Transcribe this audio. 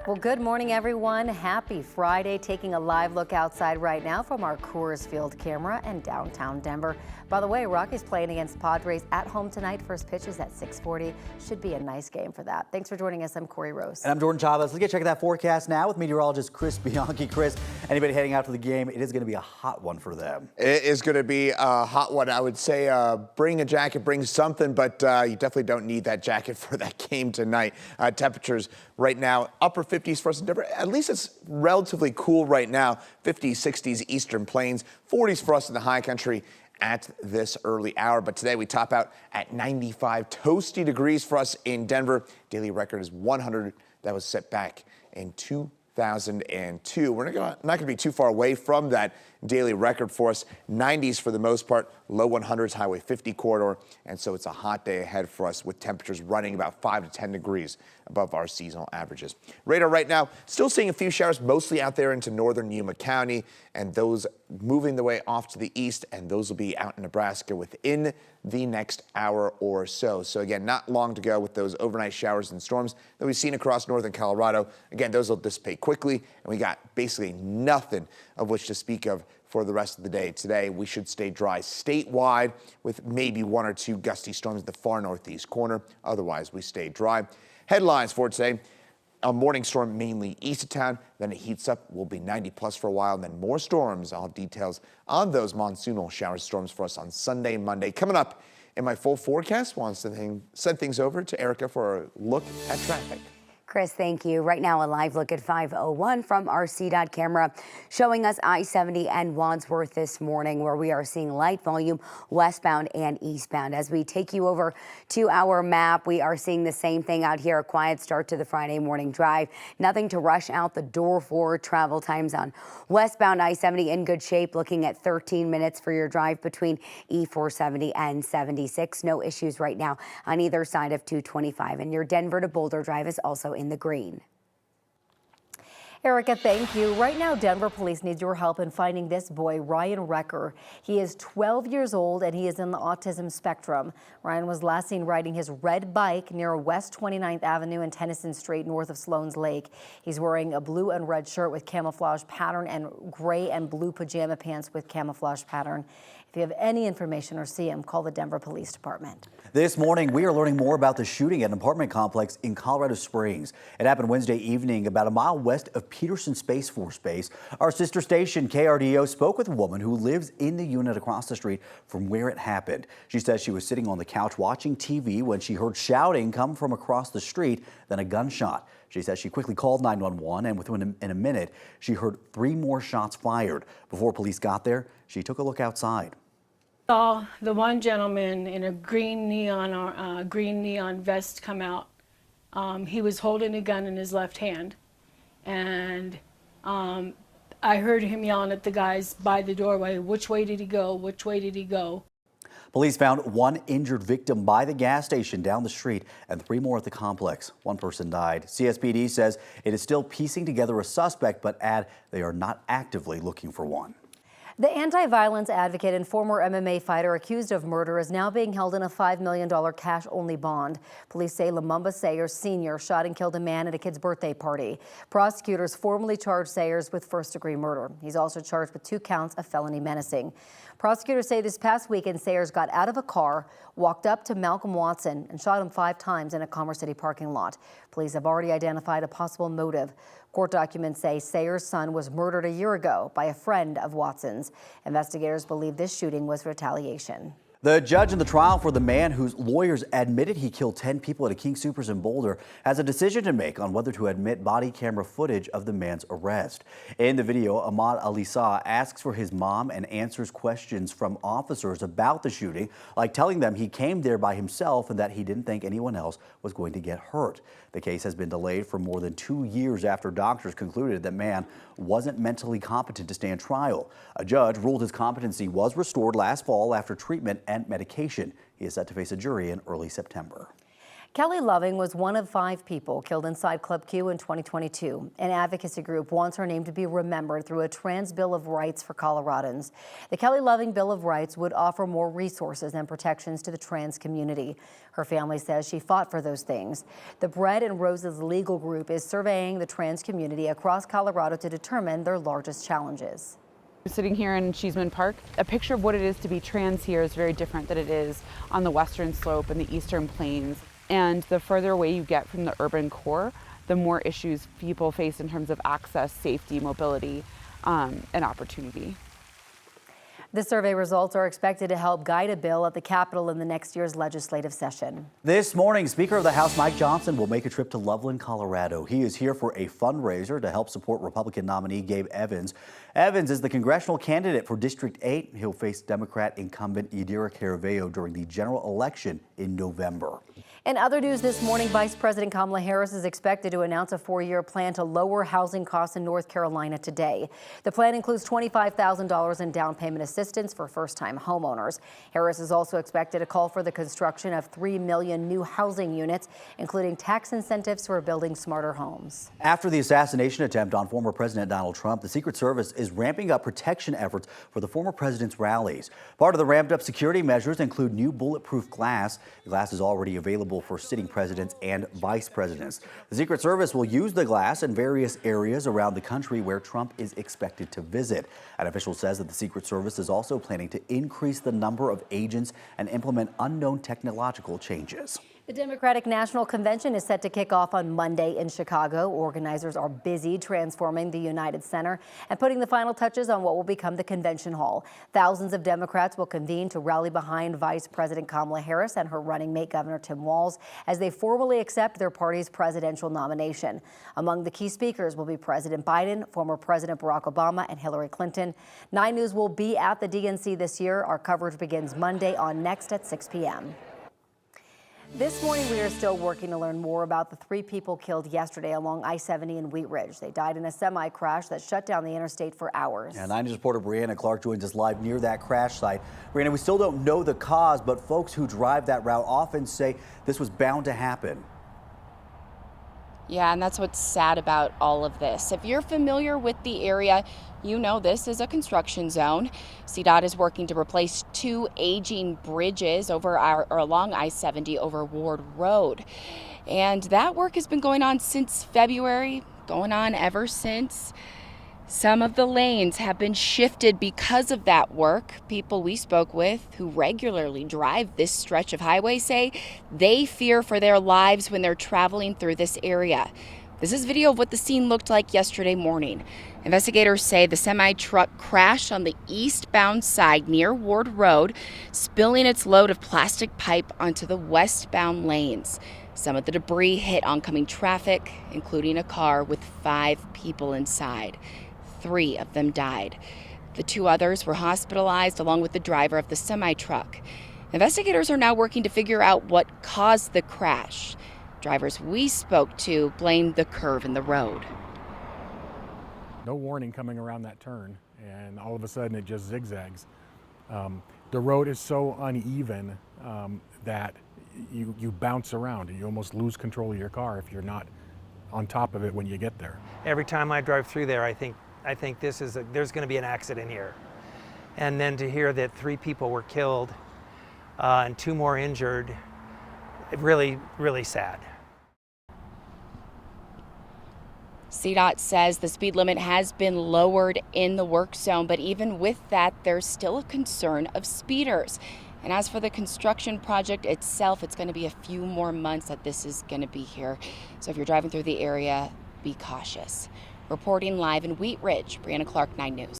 Well, good morning, everyone. Happy Friday. Taking a live look outside right now from our Coors Field camera in downtown Denver. By the way, Rockies playing against Padres at home tonight. First pitch is at 6:40. Should be a nice game for that. Thanks for joining us. I'm Corey Rose. And I'm Jordan Chavez. Let's get checking that forecast now with meteorologist Chris Bianchi. Chris, anybody heading out to the game, it is going to be a hot one for them. It is going to be a hot one. I would say bring a jacket, bring something, but you definitely don't need that jacket for that game tonight. Temperatures right now, upper 50s for us in Denver. At least it's relatively cool right now. 50s, 60s, eastern plains, 40s for us in the high country at this early hour. But today we top out at 95 toasty degrees for us in Denver. Daily record is 100. That was set back in 2002. We're not going to be too far away from that daily record for us. 90s for the most part, low 100s, Highway 50 corridor. And so it's a hot day ahead for us with temperatures running about 5 to 10 degrees above our seasonal averages. Radar right now, still seeing a few showers mostly out there into northern Yuma County, and those moving the way off to the east, and those will be out in Nebraska within the next hour or so. So again, not long to go with those overnight showers and storms that we've seen across northern Colorado. Again, those will dissipate quickly, and we got basically nothing of which to speak of for the rest of the day. Today, we should stay dry statewide with maybe one or two gusty storms in the far northeast corner. Otherwise, we stay dry. Headlines for today: a morning storm mainly east of town, then it heats up, will be 90 plus for a while, and then more storms. I'll have details on those monsoonal shower storms for us on Sunday and Monday. Coming up in my full forecast, want to send things over to Erica for a look at traffic. Chris, thank you. Right now, a live look at 501 from our CDOT camera showing us I-70 and Wadsworth this morning, where we are seeing light volume westbound and eastbound. As we take you over to our map, we are seeing the same thing out here. A quiet start to the Friday morning drive. Nothing to rush out the door for. Travel times on westbound I-70 in good shape, looking at 13 minutes for your drive between E470 and 76. No issues right now on either side of 225. And your Denver to Boulder drive is also in the green. Erica, thank you. Right now, Denver police need your help in finding this boy, Ryan Recker. He is 12 years old and he is in the autism spectrum. Ryan was last seen riding his red bike near West 29th Avenue and Tennyson Street north of Sloan's Lake. He's wearing a blue and red shirt with camouflage pattern and gray and blue pajama pants with camouflage pattern. If you have any information or see him, call the Denver Police Department. This morning, we are learning more about the shooting at an apartment complex in Colorado Springs. It happened Wednesday evening about a mile west of Peterson Space Force Base. Our sister station, KRDO, spoke with a woman who lives in the unit across the street from where it happened. She says she was sitting on the couch watching TV when she heard shouting come from across the street, then a gunshot. She says she quickly called 911, and within a minute, she heard 3 more shots fired. Before police got there, she took a look outside. Saw the one gentleman in a green neon vest come out. He was holding a gun in his left hand, and I heard him yelling at the guys by the doorway, "Which way did he go? Which way did he go?" Police found 1 injured victim by the gas station down the street and 3 more at the complex. 1 person died. CSPD says it is still piecing together a suspect, but add they are not actively looking for one. The anti-violence advocate and former MMA fighter accused of murder is now being held in a $5 million cash-only bond. Police say Lumumba Sayers Sr. shot and killed a man at a kid's birthday party. Prosecutors formally charged Sayers with first-degree murder. He's also charged with 2 counts of felony menacing. Prosecutors say this past weekend, Sayers got out of a car, walked up to Malcolm Watson, and shot him 5 times in a Commerce City parking lot. Police have already identified a possible motive. Court documents say Sayers' son was murdered a year ago by a friend of Watson's. Investigators believe this shooting was retaliation. The judge in the trial for the man whose lawyers admitted he killed 10 people at a King Soopers in Boulder has a decision to make on whether to admit body camera footage of the man's arrest. In the video, Ahmad Alisa asks for his mom and answers questions from officers about the shooting, like telling them he came there by himself and that he didn't think anyone else was going to get hurt. The case has been delayed for more than 2 years after doctors concluded that man wasn't mentally competent to stand trial. A judge ruled his competency was restored last fall after treatment and medication. He is set to face a jury in early September. Kelly Loving was one of 5 people killed inside Club Q in 2022. An advocacy group wants her name to be remembered through a trans Bill of Rights for Coloradans. The Kelly Loving Bill of Rights would offer more resources and protections to the trans community. Her family says she fought for those things. The Bread and Roses legal group is surveying the trans community across Colorado to determine their largest challenges. Sitting here in Cheeseman Park, a picture of what it is to be trans here is very different than it is on the western slope and the eastern plains. And the further away you get from the urban core, the more issues people face in terms of access, safety, mobility, and opportunity. The survey results are expected to help guide a bill at the Capitol in the next year's legislative session. This morning, Speaker of the House Mike Johnson will make a trip to Loveland, Colorado. He is here for a fundraiser to help support Republican nominee Gabe Evans. Evans is the congressional candidate for District 8. He'll face Democrat incumbent Yadira Caraveo during the general election in November. In other news this morning, Vice President Kamala Harris is expected to announce a 4-year plan to lower housing costs in North Carolina today. The plan includes $25,000 in down payment assistance for first-time homeowners. Harris is also expected to call for the construction of 3 million new housing units, including tax incentives for building smarter homes. After the assassination attempt on former President Donald Trump, the Secret Service is ramping up protection efforts for the former president's rallies. Part of the ramped-up security measures include new bulletproof glass. The glass is already available for sitting presidents and vice presidents. The Secret Service will use the glass in various areas around the country where Trump is expected to visit. An official says that the Secret Service is also planning to increase the number of agents and implement unknown technological changes. The Democratic National Convention is set to kick off on Monday in Chicago. Organizers are busy transforming the United Center and putting the final touches on what will become the convention hall. Thousands of Democrats will convene to rally behind Vice President Kamala Harris and her running mate Governor Tim Walz as they formally accept their party's presidential nomination. Among the key speakers will be President Biden, former President Barack Obama, and Hillary Clinton. 9 News will be at the DNC this year. Our coverage begins Monday on Next at 6 p.m. This morning, we are still working to learn more about the 3 people killed yesterday along I-70 in Wheat Ridge. They died in a semi-crash that shut down the interstate for hours. And 9 News reporter Brianna Clark joins us live near that crash site. Brianna, we still don't know the cause, but folks who drive that route often say this was bound to happen. Yeah, and that's what's sad about all of this. If you're familiar with the area, you know this is a construction zone. CDOT is working to replace 2 aging bridges along I-70 over Ward Road. And that work has been going on since February, going on ever since. Some of the lanes have been shifted because of that work. People we spoke with who regularly drive this stretch of highway say they fear for their lives when they're traveling through this area. This is video of what the scene looked like yesterday morning. Investigators say the semi-truck crashed on the eastbound side near Ward Road, spilling its load of plastic pipe onto the westbound lanes. Some of the debris hit oncoming traffic, including a car with 5 people inside. 3 of them died. The 2 others were hospitalized along with the driver of the semi-truck. Investigators are now working to figure out what caused the crash. Drivers we spoke to blamed the curve in the road. No warning coming around that turn, and all of a sudden it just zigzags. The road is so uneven that you bounce around and you almost lose control of your car if you're not on top of it when you get there. Every time I drive through there, I think there's going to be an accident here. And then to hear that 3 people were killed and 2 more injured, really, really sad. CDOT says the speed limit has been lowered in the work zone, but even with that, there's still a concern of speeders. And as for the construction project itself, it's going to be a few more months that this is going to be here. So if you're driving through the area, be cautious. Reporting live in Wheat Ridge, Brianna Clark, 9 News.